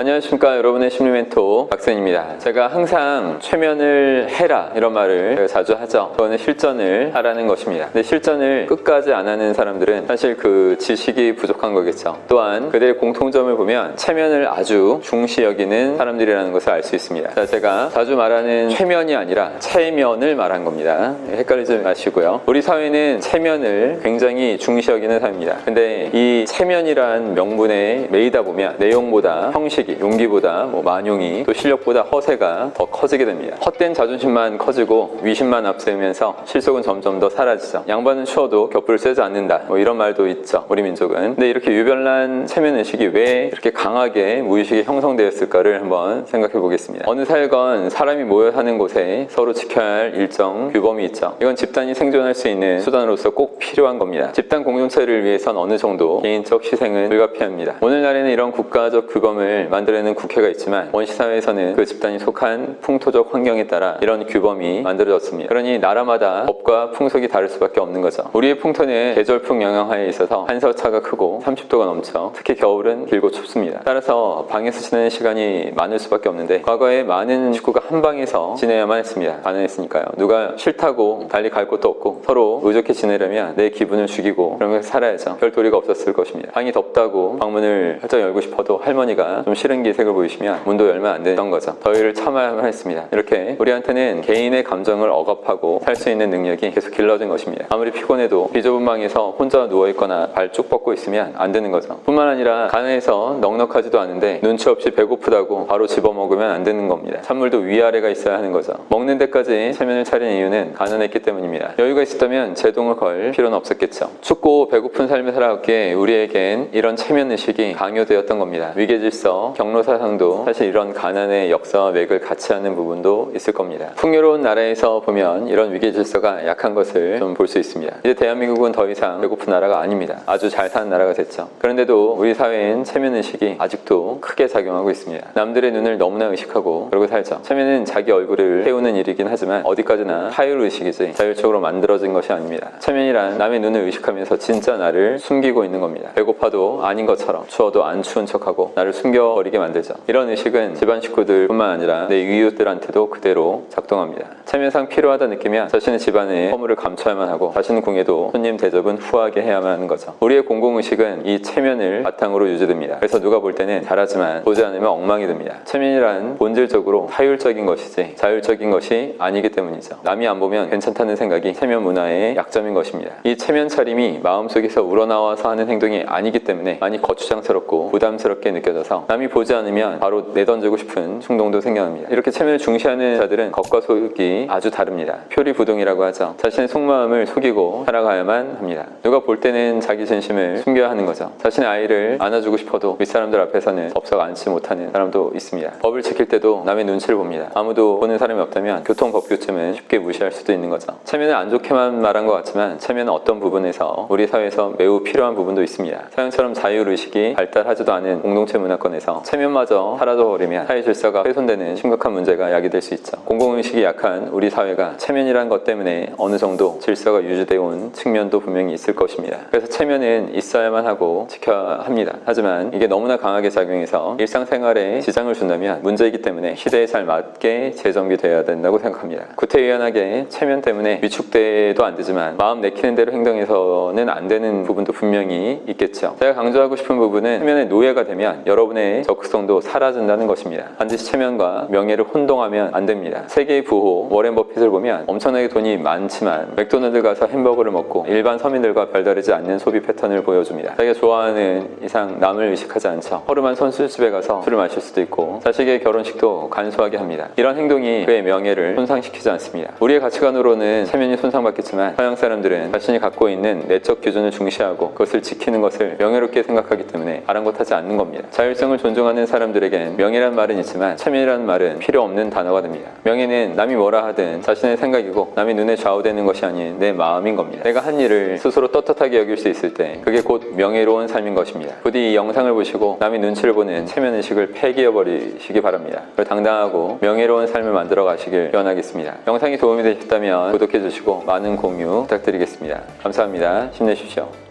안녕하십니까, 여러분의 심리멘토 박선입니다. 제가 항상 최면을 해라 이런 말을 제가 자주 하죠. 그거는 실전을 하라는 것입니다. 근데 실전을 끝까지 안 하는 사람들은 사실 그 지식이 부족한 거겠죠. 또한 그들의 공통점을 보면 체면을 아주 중시 여기는 사람들이라는 것을 알 수 있습니다. 자, 제가 자주 말하는 최면이 아니라 체면을 말한 겁니다. 헷갈리지 마시고요. 우리 사회는 체면을 굉장히 중시 여기는 사회입니다. 근데 이 체면이란 명분에 매이다 보면 내용보다 형식이, 용기보다 만용이, 또 실력보다 허세가 더 커지게 됩니다. 헛된 자존심만 커지고 위신만 앞세우면서 실속은 점점 더 사라지죠. 양반은 추워도 겹불을 쐬지 않는다, 이런 말도 있죠, 우리 민족은. 근데 이렇게 유별난 체면의식이 왜 이렇게 강하게 무의식에 형성되었을까를 한번 생각해 보겠습니다. 어느 사회건 사람이 모여 사는 곳에 서로 지켜야 할 일정 규범이 있죠. 이건 집단이 생존할 수 있는 수단으로서 꼭 필요한 겁니다. 집단 공동체를 위해선 어느 정도 개인적 희생은 불가피합니다. 오늘날에는 이런 국가적 규범을 만들어내는 국회가 있지만 원시사회에서는 그 집단이 속한 풍토적 환경에 따라 이런 규범이 만들어졌습니다. 그러니 나라마다 법과 풍속이 다를 수밖에 없는 거죠. 우리의 풍토는 계절풍 영향하에 있어서 한서차가 크고 30도가 넘쳐 특히 겨울은 길고 춥습니다. 따라서 방에서 지내는 시간이 많을 수밖에 없는데 과거에 많은 식구가 한 방에서 지내야만 했습니다. 가능했으니까요. 누가 싫다고 달리 갈 곳도 없고 서로 의젓게 지내려면 내 기분을 죽이고 그러면서 살아야죠. 별 도리가 없었을 것입니다. 방이 덥다고 방문을 활짝 열고 싶어도 할머니가 좀 싫은 기색을 보이시면 문도 열면 안 되던 거죠. 더위를 참아야만 했습니다. 이렇게 우리한테는 개인의 감정을 억압하고 살 수 있는 능력이 계속 길러진 것입니다. 아무리 피곤해도 비좁은 방에서 혼자 누워있거나 발 쭉 뻗고 있으면 안 되는 거죠. 뿐만 아니라 가난해서 넉넉하지도 않은데 눈치 없이 배고프다고 바로 집어먹으면 안 되는 겁니다. 찬물도 위아래가 있어야 하는 거죠. 먹는 데까지 체면을 차린 이유는 가난했기 때문입니다. 여유가 있었다면 제동을 걸 필요는 없었겠죠. 춥고 배고픈 삶을 살아왔기에 우리에겐 이런 체면의식이 강요되었던 겁니다. 위계질서, 경로사상도 사실 이런 가난의 역사와 맥을 같이 하는 부분도 있을 겁니다. 풍요로운 나라에서 보면 이런 위계질서가 약한 것을 좀 볼 수 있습니다. 이제 대한민국은 더 이상 배고픈 나라가 아닙니다. 아주 잘 사는 나라가 됐죠. 그런데도 우리 사회엔 체면의식이 아직도 크게 작용하고 있습니다. 남들의 눈을 너무나 의식하고 그러고 살죠. 체면은 자기 얼굴을 세우는 일이긴 하지만 어디까지나 타율의식이지 자율적으로 만들어진 것이 아닙니다. 체면이란 남의 눈을 의식하면서 진짜 나를 숨기고 있는 겁니다. 배고파도 아닌 것처럼, 추워도 안 추운 척하고 나를 숨겨버리게 만들죠. 이런 의식은 집안 식구들 뿐만 아니라 내 이웃들한테도 그대로 작동합니다. 체면상 필요하다 느끼면 자신의 집안의 허물을 감춰야만 하고 자신 궁에도 손님 대접은 후하게 해야만 하는 거죠. 우리의 공공의식은 이 체면을 바탕으로 유지됩니다. 그래서 누가 볼 때는 잘하지만 보지 않으면 엉망이 됩니다. 체면이란 본질적으로 타율적인 것이지 자율적인 것이 아니기 때문이죠. 남이 안 보면 괜찮다는 생각이 체면 문화의 약점인 것입니다. 이 체면 차림이 마음속에서 우러나와서 하는 행동이 아니기 때문에 많이 거추장스럽고 부담스럽게 느껴져서 남이 보지 않으면 바로 내던지고 싶은 충동도 생겨납니다. 이렇게 체면을 중시하는 자들은 겉과 속이 아주 다릅니다. 표리부동이라고 하죠. 자신의 속마음을 속이고 살아가야만 합니다. 누가 볼 때는 자기 진심을 숨겨야 하는 거죠. 자신의 아이를 안아주고 싶어도 윗사람들 앞에서는 덥석 안지 못하는 사람도 있습니다. 법을 지킬 때도 남의 눈치를 봅니다. 아무도 보는 사람이 없다면 교통법규쯤은 쉽게 무시할 수도 있는 거죠. 체면을 안 좋게만 말한 것 같지만 체면은 어떤 부분에서 우리 사회에서 매우 필요한 부분도 있습니다. 서양처럼 자율의식이 발달하지도 않은 공동체 문화권에서 체면마저 사라져버리면 사회 질서가 훼손되는 심각한 문제가 야기될 수 있죠. 공공의식이 약한 우리 사회가 체면이란 것 때문에 어느 정도 질서가 유지되어 온 측면도 분명히 있을 것입니다. 그래서 체면은 있어야만 하고 지켜야 합니다. 하지만 이게 너무나 강하게 작용해서 일상생활에 지장을 준다면 문제이기 때문에 시대에 잘 맞게 재정비되어야 된다고 생각합니다. 구태의연하게 체면 때문에 위축돼도 안 되지만 마음 내키는 대로 행동해서는 안 되는 부분도 분명히 있겠죠. 제가 강조하고 싶은 부분은 체면의 노예가 되면 여러분의 적극성도 사라진다는 것입니다. 반드시 체면과 명예를 혼동하면 안 됩니다. 세계의 부호 워렌 버핏을 보면 엄청나게 돈이 많지만 맥도날드 가서 햄버거를 먹고 일반 서민들과 별다르지 않는 소비 패턴을 보여줍니다. 자기가 좋아하는 이상 남을 의식하지 않죠. 허름한 선술집에 가서 술을 마실 수도 있고 자식의 결혼식도 간소하게 합니다. 이런 행동이 그의 명예를 손상시키지 않습니다. 우리의 가치관으로는 체면이 손상받겠지만 서양 사람들은 자신이 갖고 있는 내적 기준을 중시하고 그것을 지키는 것을 명예롭게 생각하기 때문에 아랑곳하지 않는 겁니다. 자율성을 존중하는 사람들에겐 명예란 말은 있지만 체면이라는 말은 필요 없는 단어가 됩니다. 명예는 남이 뭐라 하든 자신의 생각이고 남의 눈에 좌우되는 것이 아닌 내 마음인 겁니다. 내가 한 일을 스스로 떳떳하게 여길 수 있을 때 그게 곧 명예로운 삶인 것입니다. 부디 이 영상을 보시고 남의 눈치를 보는 체면의식을 폐기해버리시기 바랍니다. 당당하고 명예로운 삶을 만들어 가시길 기원하겠습니다. 영상이 도움이 되셨다면 구독해주시고 많은 공유 부탁드리겠습니다. 감사합니다. 힘내십시오.